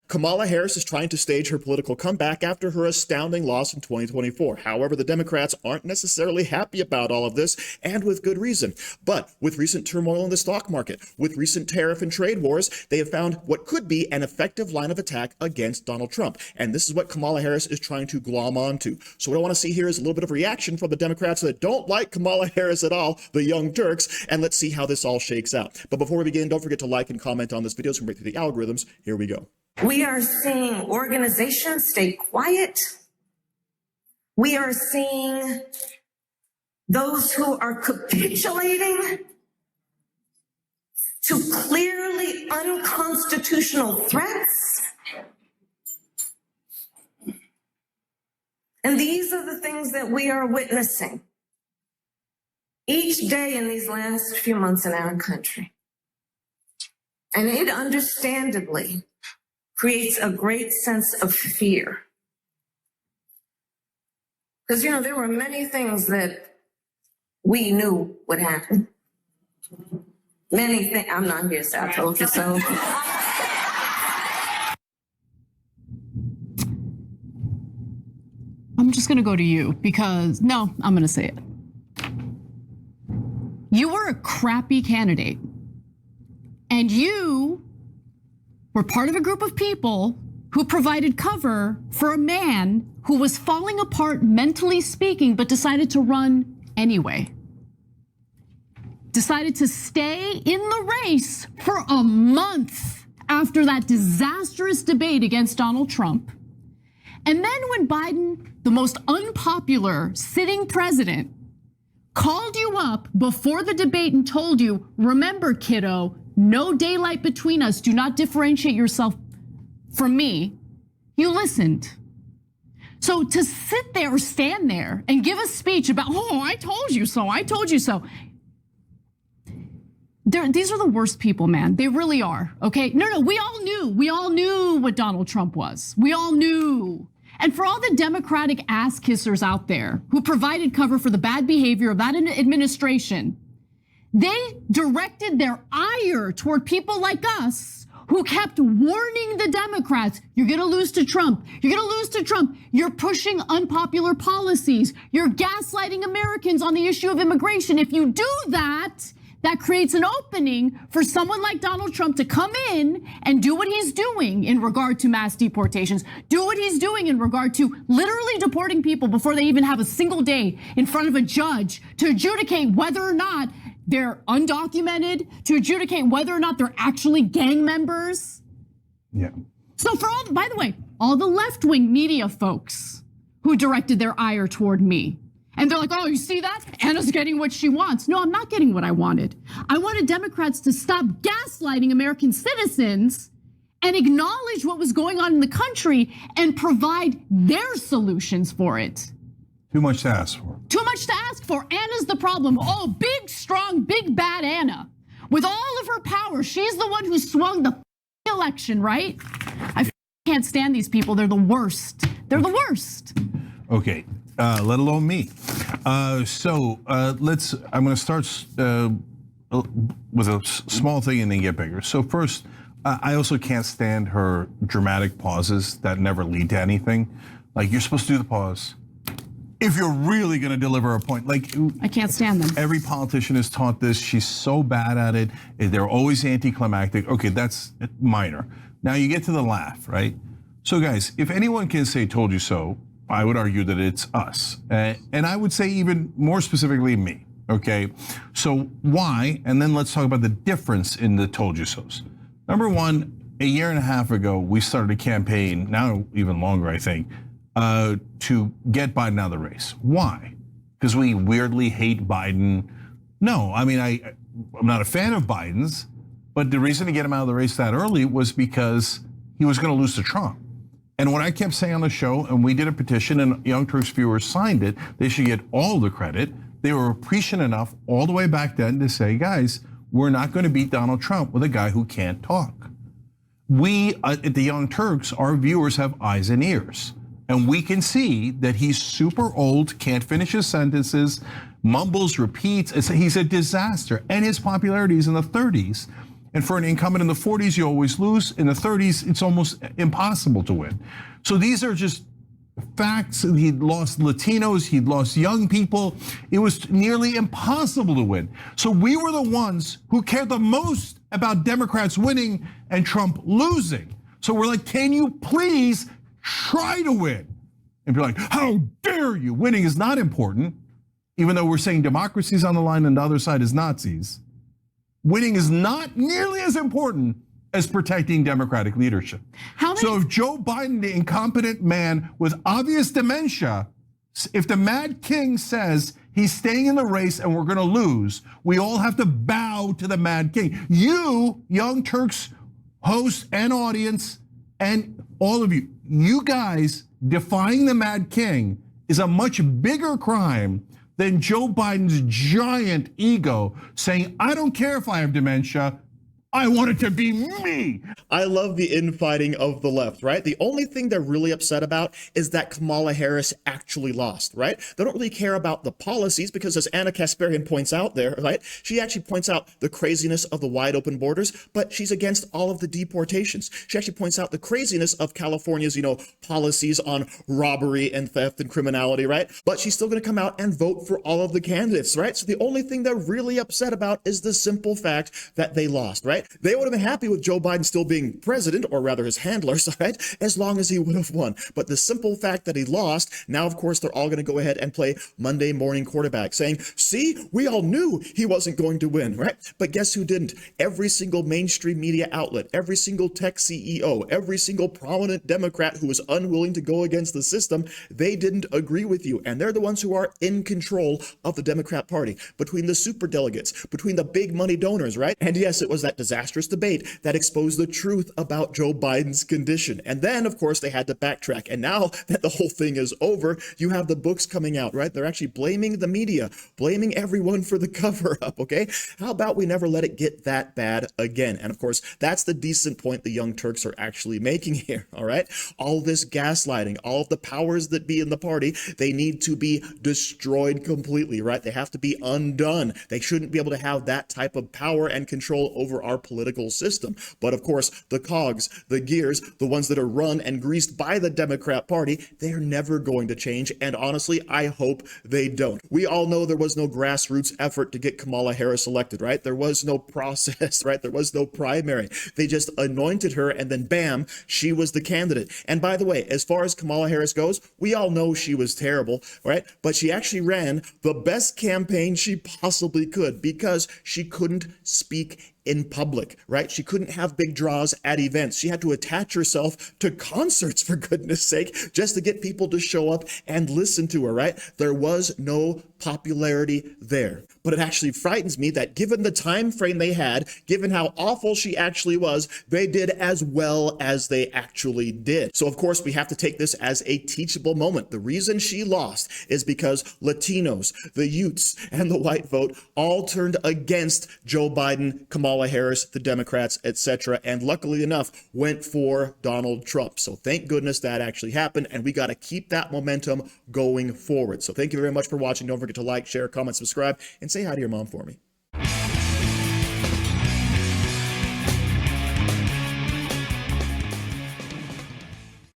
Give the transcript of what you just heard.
Kamala Harris is trying to stage her political comeback after her astounding loss in 2024. However, the Democrats aren't necessarily happy about all of this, and with good reason. But with recent turmoil in the stock market, with recent tariff and trade wars, they have found what could be an effective line of attack against Donald Trump. And this is what Kamala Harris is trying to glom onto. So what I want to see here is a little bit of reaction from the Democrats that don't like Kamala Harris at all, the Young Turks, and let's see how this all shakes out. But before we begin, don't forget to like and comment on this video so we can break through the algorithms. Here we go. We are seeing organizations stay quiet. We are seeing those who are capitulating to clearly unconstitutional threats. And these are the things that we are witnessing each day in these last few months in our country. And it understandably creates a great sense of fear. Because, there were many things that we knew would happen. Many things. I'm not here, so I told you so. I'm just going to go to you because, no, I'm going to say it. You were a crappy candidate. And you were part of a group of people who provided cover for a man who was falling apart mentally speaking, but decided to run anyway. Decided to stay in the race for a month after that disastrous debate against Donald Trump. And then when Biden, the most unpopular sitting president, called you up before the debate and told you, remember, kiddo, no daylight between us. Do not differentiate yourself from me. You listened. So to sit there or stand there and give a speech about, oh, I told you so, I told you so. These are the worst people, man. They really are, okay? No, we all knew what Donald Trump was. We all knew. And for all the Democratic ass kissers out there who provided cover for the bad behavior of that administration, they directed their ire toward people like us who kept warning the Democrats, you're gonna lose to Trump, you're gonna lose to Trump, you're pushing unpopular policies, you're gaslighting Americans on the issue of immigration. If you do that, that creates an opening for someone like Donald Trump to come in and do what he's doing in regard to mass deportations, do what he's doing in regard to literally deporting people before they even have a single day in front of a judge to adjudicate whether or not they're undocumented, to adjudicate whether or not they're actually gang members. Yeah. So for all, by the way, all the left-wing media folks who directed their ire toward me, and they're like, oh, you see that? Anna's getting what she wants. No, I'm not getting what I wanted. I wanted Democrats to stop gaslighting American citizens and acknowledge what was going on in the country and provide their solutions for it. Too much to ask for. Too much to ask for. Anna's the problem. Oh, big, strong, big, bad Anna. With all of her power, she's the one who swung the election, right? I can't stand these people. They're the worst. They're the worst. Okay. Let alone me. I'm gonna start with a small thing and then get bigger. So first, I also can't stand her dramatic pauses that never lead to anything. Like, you're supposed to do the pause if you're really gonna deliver a point. Like, I can't stand them. Every politician is taught this. She's so bad at it. They're always anticlimactic. Okay, that's minor. Now you get to the laugh, right? So guys, if anyone can say told you so, I would argue that it's us. And I would say even more specifically me, okay? So why? And then let's talk about the difference in the told you so's. Number one, a year and a half ago, we started a campaign, now even longer, I think, to get Biden out of the race. Why? Because we weirdly hate Biden? No, I mean, I'm not a fan of Biden's, but the reason to get him out of the race that early was because he was gonna lose to Trump. And what I kept saying on the show, and we did a petition and Young Turks viewers signed it, they should get all the credit. They were prescient enough all the way back then to say, guys, we're not gonna beat Donald Trump with a guy who can't talk. We, at the Young Turks, our viewers have eyes and ears. And we can see that he's super old, can't finish his sentences, mumbles, repeats. He's a disaster. And his popularity is in the 30s. And for an incumbent in the 40s, you always lose. In the 30s, it's almost impossible to win. So these are just facts. He'd lost Latinos, he'd lost young people. It was nearly impossible to win. So we were the ones who cared the most about Democrats winning and Trump losing. So we're like, can you please try to win? And be like, how dare you? Winning is not important, even though we're saying democracy's on the line and the other side is Nazis. Winning is not nearly as important as protecting Democratic leadership. So if Joe Biden, the incompetent man with obvious dementia, if the Mad King says he's staying in the race and we're gonna lose, we all have to bow to the Mad King. You, Young Turks hosts and audience, and all of you, you guys defying the Mad King is a much bigger crime than Joe Biden's giant ego saying, I don't care if I have dementia, I want it to be me. I love the infighting of the left, right? The only thing they're really upset about is that Kamala Harris actually lost, right? They don't really care about the policies because, as Anna Kasparian points out there, right? She actually points out the craziness of the wide open borders, but she's against all of the deportations. She actually points out the craziness of California's, policies on robbery and theft and criminality, right? But she's still going to come out and vote for all of the candidates, right? So the only thing they're really upset about is the simple fact that they lost, right? They would have been happy with Joe Biden still being president, or rather his handlers, right? As long as he would have won. But the simple fact that he lost, now of course they're all going to go ahead and play Monday morning quarterback, saying, see, we all knew he wasn't going to win, right? But guess who didn't? Every single mainstream media outlet, every single tech CEO, every single prominent Democrat who was unwilling to go against the system, they didn't agree with you. And they're the ones who are in control of the Democrat Party, between the superdelegates, between the big money donors, right? And yes, it was that disastrous debate that exposed the truth about Joe Biden's condition. And then, of course, they had to backtrack. And now that the whole thing is over, you have the books coming out, right? They're actually blaming the media, blaming everyone for the cover up, okay? How about we never let it get that bad again? And of course, that's the decent point the Young Turks are actually making here, all right? All this gaslighting, all of the powers that be in the party, they need to be destroyed completely, right? They have to be undone. They shouldn't be able to have that type of power and control over our political system. But of course, the cogs, the gears, the ones that are run and greased by the Democrat Party, they are never going to change. And honestly, I hope they don't. We all know there was no grassroots effort to get Kamala Harris elected, right? There was no process, right? There was no primary. They just anointed her and then bam, she was the candidate. And by the way, as far as Kamala Harris goes, we all know she was terrible, right? But she actually ran the best campaign she possibly could because she couldn't speak in public, right? She couldn't have big draws at events. She had to attach herself to concerts, for goodness sake, just to get people to show up and listen to her, right? There was no popularity there. But it actually frightens me that given the time frame they had, given how awful she actually was, they did as well as they actually did. So of course, we have to take this as a teachable moment. The reason she lost is because Latinos, the youths, and the white vote all turned against Joe Biden, Kamala Harris, the Democrats, etc., and luckily enough went for Donald Trump. So thank goodness that actually happened, and we got to keep that momentum going forward. So thank you very much for watching. Don't forget to like, share, comment, subscribe, and say hi to your mom for me.